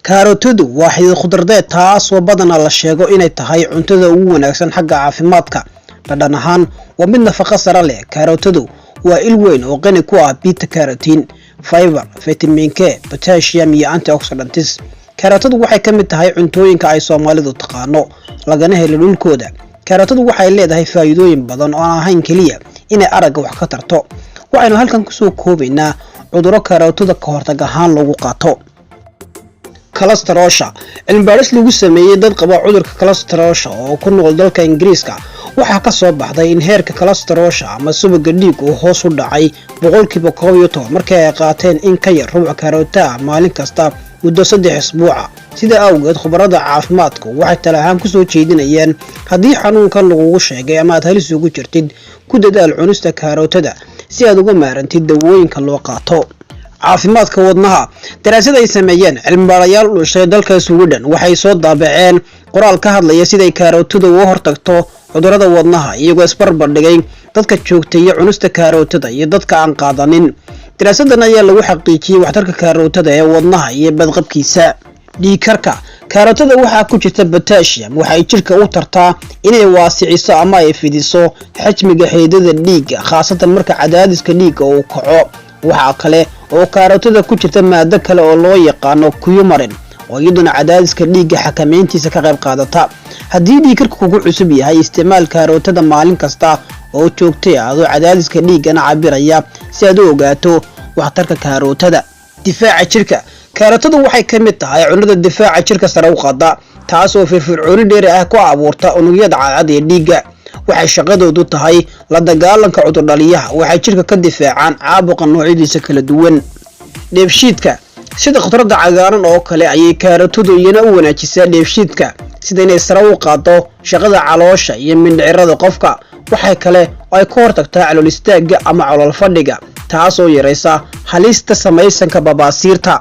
kaarotadu waa xidid khudradeed taas oo badanaa la sheego inay tahay cuntada ugu wanaagsan xagga caafimaadka. dhadhan ahaan waa mid nafaqo sare leh. kaarotadu waa il weyn oo qani ku ah beta carotene, fiber, vitamin K, potassium iyo antioxidants. kaarotadu waxay ka mid tahay cuntooyinka ay Soomaalidu taqaano lagana helo dhulkooda. kaarotadu waxay leedahay faa'iidooyin badan oo aan ahayn kaliya inay aragga wax ka tarto. waxaynu halkan ku soo koobaynaa cudurro kaarotada ka hortag ahaan lagu qaato. cholesterol-sha cilmi baaris lagu sameeyay dad qaba cudurka cholesterol-sha oo ku nool dalka Ingiriiska waxaa ka soo baxday in heerka cholesterol-sha ama subagga dhiigga uu hoos u dhacay 12% markii ay qaateen in ka yar rubuc kaarota maalin kasta muddo 3 isbuuc. sida awgeed khubarada caafimaadku waxay talahaan ku soo jeedinayaan haddii xanuunkan lagu sheegay ama aad halis ugu jirtid ku dadaal cunista kaarotada si aad uga maarantid dawooyinka loo qaato. caafimaadka wadnaha daraasad ay sameeyeen cilmi-baarayaal u dhashay dalka Sweden waxay soo daabaceen qoraal ka hadlaya sida kaarootada uga hortagto cudurrada wadnaha iyagoo isbarbar dhigay dadka joogtay cunista kaarotada iyo dadka aan qaadanin. daraasadan ayaa lagu xaqiijiyay waxtarka kaarotada ee wadnaha iyo badqabkiisa. dhiigkarka kaarotada waxaa ku jirta potassium waxay jirka u tartaa inay waasiciso ama ay fidiso xajmiga xididdada dhiigga khaasatan marka cadaadiska dhiigga uu kaco. waxa kale oo kaarotada ku jirta maado kale oo loo yaqaan coumarin oo iyaduna cadaadiska dhiigga xakameyntiisa ka qayb qaadata. haddii dhiigkarku kugu cusub yahay isticmaal kaarotada maalin kasta oo joogtay adoo cadaadiska dhiiggana cabiraya si aad u ogaato waxtarka kaarotada. difaaca jirka kaarotadu waxay ka mid tahay cunnada difaaca jirka sare u qaada taas oo firfircooni dheeri ah ku abuurta unugyada cadcad ee dhiigga. waxay shaqadoodu tahay la dagaalanka cudur dhaliyaha waxay jirka ka difaacaan caabuqa noocyadiisa kala duwan. dheefshiidka sida khudradda cagaaran oo kale ayay kaarotadu iyana u wanaajisaa dheefshiidka sida inay sare u qaado shaqada caloosha iyo mindhicirada qofka. waxay kale oo ay ka hortagtaa calool istaagga ama calool fadhiga taas oo yareysa halista samaysanka babaasiirta.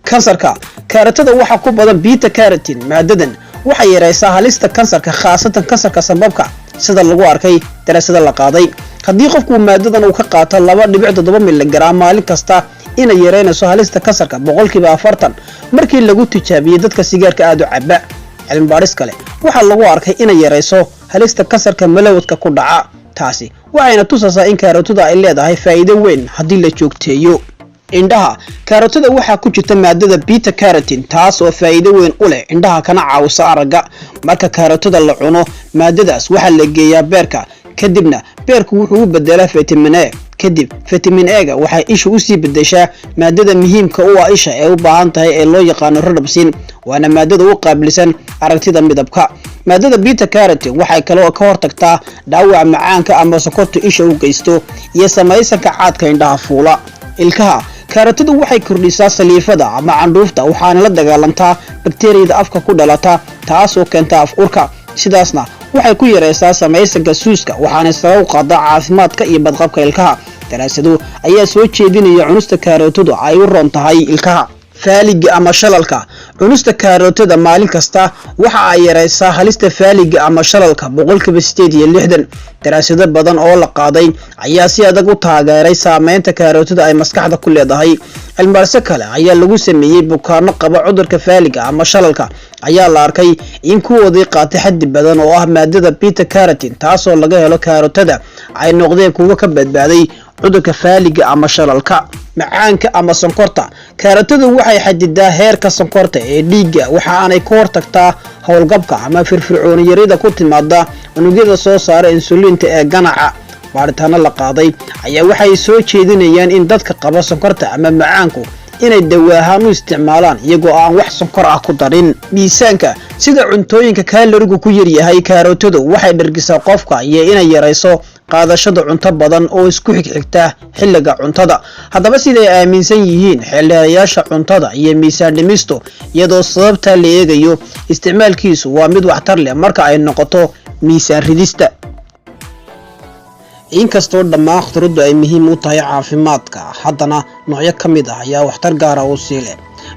kansarka kaarotada waxaa ku badan beta carotene maadadan waxay yareysaa halista kansarka khaasatan kansarka sababka sida lagu arkay daraasada la qaaday. haddii qofku maadadan uu ka qaato 2.7 milligaraam maalin kasta inay yareynayso halista kansarka 40% markii lagu tijaabiyay dadka sigaarka aad u caba. cilmi baaris kale waxaa lagu arkay inay yareyso halista kansarka malawadka ku dhaca. taasi waxayna tusaysaa in kaarotada ay leedahay faa'iido weyn haddii la joogteeyo. indhaha kaarotada waxaa ku jirta maadada beta carotene taas oo faa'iido weyn u leh indhaha kana caawisa aragga. marka kaarotada la cuno maadadaas waxaa la geeyaa beerka kadibna beerku wuxuu u bedelaa vitamin A. kadib vitamin A-ga waxay isha u sii bedeshaa maadada muhiimka u ah isha ee u baahan tahay ee loo yaqaan rhodopsin waana maadada u qaabilsan aragtida midabka. maadada beta carotene waxay kaloo ka hortagtaa dhaawaca macaanka ama sokorta isha u geysto iyo samaysanka caadka indhaha fuula. ilkaha kaarotadu waxay kordhisaa saliifada ama candhuufta waxaana la dagaalantaa bakteeriyada afka ku dhalata taas oo keenta af urka. sidaasna waxay ku yareysaa samaysanka suuska waxaana sare u qaadaa caafimaadka iyo badqabka ilkaha. daraasado ayaa soo jeedinaya cunista kaarotadu ay u roon tahay ilkaha. faaliga ama shalalka cunista kaarotada maalin kasta waxa ay yareysaa halista faaliga ama shalalka 8%. daraasado badan oo la qaaday ayaa si adag u taageeray saameynta kaarotada ay maskaxda ku leedahay. cilmi-baaris kale ayaa lagu sameeyay bukaano qaba cudurka faaliga ama shalalka ayaa la arkay in kuwoodii qaatay xaddi badan oo ah maadada beta carotene taas oo laga helo kaarotada ay noqdeen kuwo ka badbaaday cudurka faaliga ama shalalka. macaanka ama sonkorta kaarotadu waxay xadidaa heerka sonkorta ee dhiigga waxaanay ka hortagtaa howlgabka ama firfircooni yarida ku timaada unugyada soo saara insulinta ee ganaca. baaritaano la qaaday ayaa waxay soo jeedinayaan in dadka qaba sonkorta ama macaanku inay dawaahaan u isticmaalaan iyagoo aan wax sonkor ah ku darin. miisaanka sida cuntooyinka kaalorigu ku yar yahay kaarotadu waxay dhargisaa qofka iyo inay yareyso qaadashada cunto badan oo isku xigxigta xilliga cuntada. haddaba siday aaminsan yihiin xeeladayaasha cuntada iyo miisaan dhimistu iyadoo sababta la eegayo isticmaalkiisu waa mid waxtar leh marka ay noqoto miisaan ridista. inkastoo dhammaan khudraddu ay muhiim u tahay caafimaadka haddana noocyo ka mid ah ayaa waxtar gaar ah u sii leh.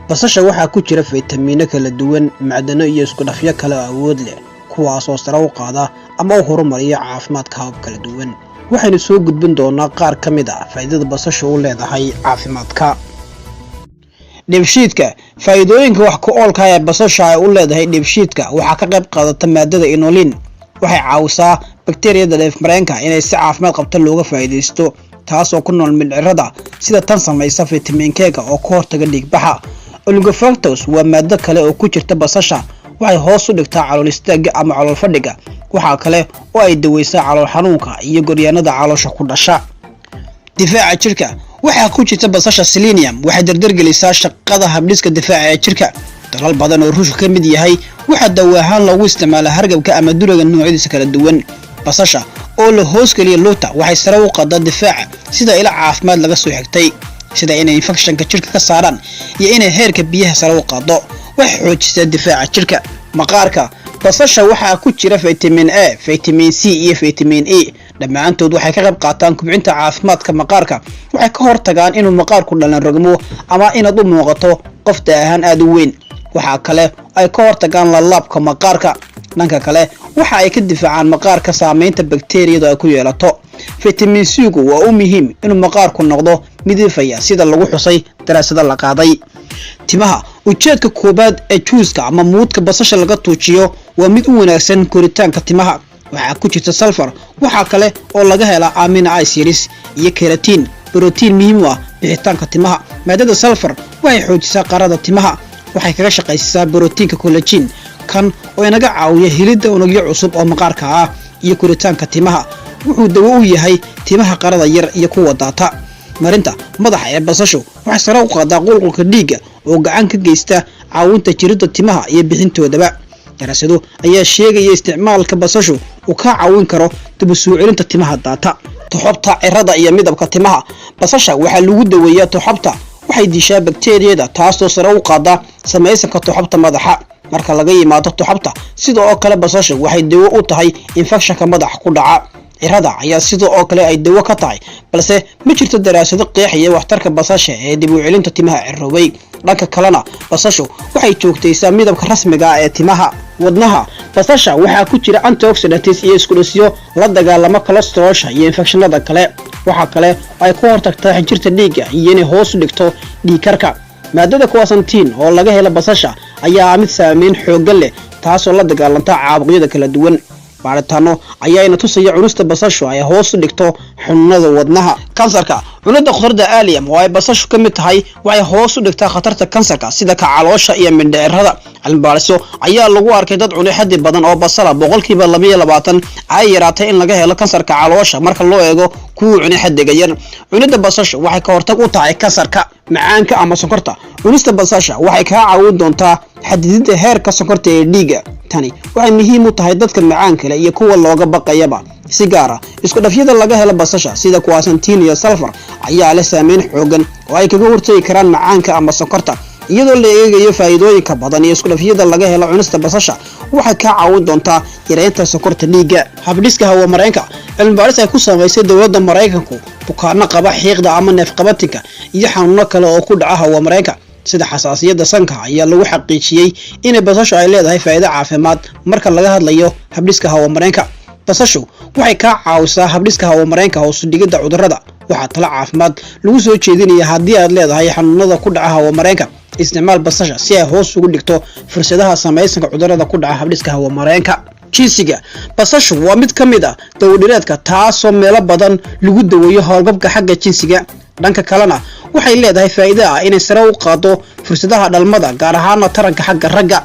basasha waxaa ku jira fitamiino kala duwan macdano iyo isku dhafyo kale oo awood leh kuwaas oo sare u qaada ama u horumariya caafimaadka habab kala duwan. waxaynu soo gudbin doonaa qaar ka mid ah faa'iidada basasha u leedahay caafimaadka. dheefshiidka faa'iidooyinka wax ku oolka ah ee basasha ay u leedahay dheefshiidka waxaa ka qayb qaadata maadada inulin waxay caawisaa bakteeriyada dheefmareenka inay si caafimaad qabta looga faa'iideysto taas oo ku nool mindhicirada sida tan samaysa vitamin K oo ka hortaga dhiigbaxa oligofructose waa maado kale oo ku jirta basasha waxay hoos u dhigtaa calool istaaga ama calool fadhiga waxa kale oo ay daweysaa calool xanuunka iyo goryaanada caloosha ku dhasha difaaca jirka waxa ku jirta basasha selenium waxay dardargelisaa shaqada habdhiska difaaca ee jirka dalal badan oo ruushka ka mid yahay waxa dawo ahaan loogu isticmaalaa hargabka ama duriga noocyadiisa kala duwan basasha oo la hoos geliyo luuta waxay sare u qaadaa difaaca sida ila caafimaad laga soo xigtay sida inay infekshanka jirka ka saaraan iyo inay heerka biyaha sare u qaado waxay xoojisaa difaaca jirka maqaarka basasha waxaa ku jira vitamin A vitamin C iyo vitamin E dhamaantood waxay ka qayb qaataan kubcinta caafimaadka maqaarka waxay ka hortagaan inuu maqaarku dhalan rogmo ama inaad u muuqato qof daahan aad u weyn waxa kale ay ka hortagaan laabka maqaarka dhanka kale waxa ay ka difaacaan maqaarka saameynta bakteeriyada ay ku yeelato vitamin C waa u muhiim inuu maqaarku noqdo mid ifaya sida lagu xusay daraasado la qaaday timaha ujeedka koobaad ee juuska ama muudka basasha laga tuujiyo waa mid u wanaagsan koritaanka timaha waxa ku jirta sulfur waxa kale oo laga helaa amino acids iyo keratin protein muhiim ah bixitaanka timaha maadada sulfur waxay xoojisaa qarada timaha waxay kaga shaqaysaa borotiinka collagen kan oo inaga caawiya helidda unugyo cusub oo maqaarka ah iyo koritaanka timaha wuxuu dawo u yahay timaha qarada yar iyo kuwa daata marinta madaxa ee basashu waxay sare u qaadaa qulqulka dhiigga oo gacan ka geysta caawinta jirida timaha iyo bixintoodaba daraasado ayaa sheegaya isticmaalka basashu uu ka caawin karo dib u soo celinta timaha daata toxobta cirada iyo midabka timaha basasha waxaa lagu daweeyaa toxobta waxay dishaa bakteeriyada taasoo sare u qaada samaysanka toxobta madaxa marka laga yimaado toxobta sidoo kale basasha waxay dawo u tahay infekshanka madaxa ku dhaca cirada ayaa sidoo kale ay dawo ka tahay balse ma jirto daraasado qeexaya waxtarka basasha ee dib u celinta timaha ciroobay dhanka kalena basashu waxay joogtaysaa midabka rasmiga ah ee timaha wadnaha basasha waxaa ku jira antioxidants iyo isku dhisyo la dagaalama cholesterol iyo infekshanada kale waxa kale ay ka hortagtaa xinjirta dhiigga iyo inay hoos u dhigto dhiig karka maadada quercetin oo laga helo basasha ayaa mid saameyn xoog leh taasoo la dagaalanta caabuqyada kala duwan baaritaano ayaana tusaya cunista basashu ay hoos u dhigto xanuunada wadnaha kansarka cunida khudradda allium oo ay basashu ka mid tahay waxay hoos u dhigtaa khatarta kansarka sida ka caloosha iyo mindhicirada cilmibaariso ayaa lagu arkay dad cunay xaddi badan oo basala 22% ay yaraatay in laga helo kansarka caloosha marka loo eego kuwa cunay xaddiga yar cunida basashu waxay ka hortag u tahay kansarka macaanka ama sonkorta cunista basasha waxay ka caawin doontaa xadidida heerka sonkorta ee dhiigga tani waxay muhiim u tahay dadka macaanka leh iyo kuwa looga baqayaba si gaar ah isku dhafyada laga helo basasha sida quercetin iyo sulfur ayaa leh saameyn xoogan oo ay kaga hortagi karaan macaanka ama sonkorta iyadoo la eegayo faa'iidooyinka badan iyo isku dhafyada laga helo cunista basasha waxay ka caawin doontaa yareynta sonkorta dhiigga habdhiska hawo mareenka cilmibaaris ay ku samaysay dowladda Mareykanku bukaanno qaba xiiqda ama neefqabatinka iyo xanuuno kale oo ku dhaca hawo mareenka sida xasaasiyadda sanka ayaa lagu xaqiijiyay in basashu ay leedahay faa'iido caafimaad marka laga hadlayo habdhiska hawo mareenka basashu waxay ka caawisaa habdhiska hawo mareenka hoos u dhigida cudurrada waxa tala caafimaad lagu soo jeedinayaa haddii aad leedahay xanuunada ku dhaca hawo mareenka isticmaal basasha si ay hoos ugu dhigto fursadaha samaysanka cudurrada ku dhaca habdhiska hawo mareenka jinsiga basashu waa mid ka mid ah dawdhireedka taasoo meelo badan lagu daweeyo howlgabka xagga jinsiga dhanka kalena waxay leedahay faa'iido ah inay sare u qaado fursadaha dhalmada gaar ahaan taranka xagga ragga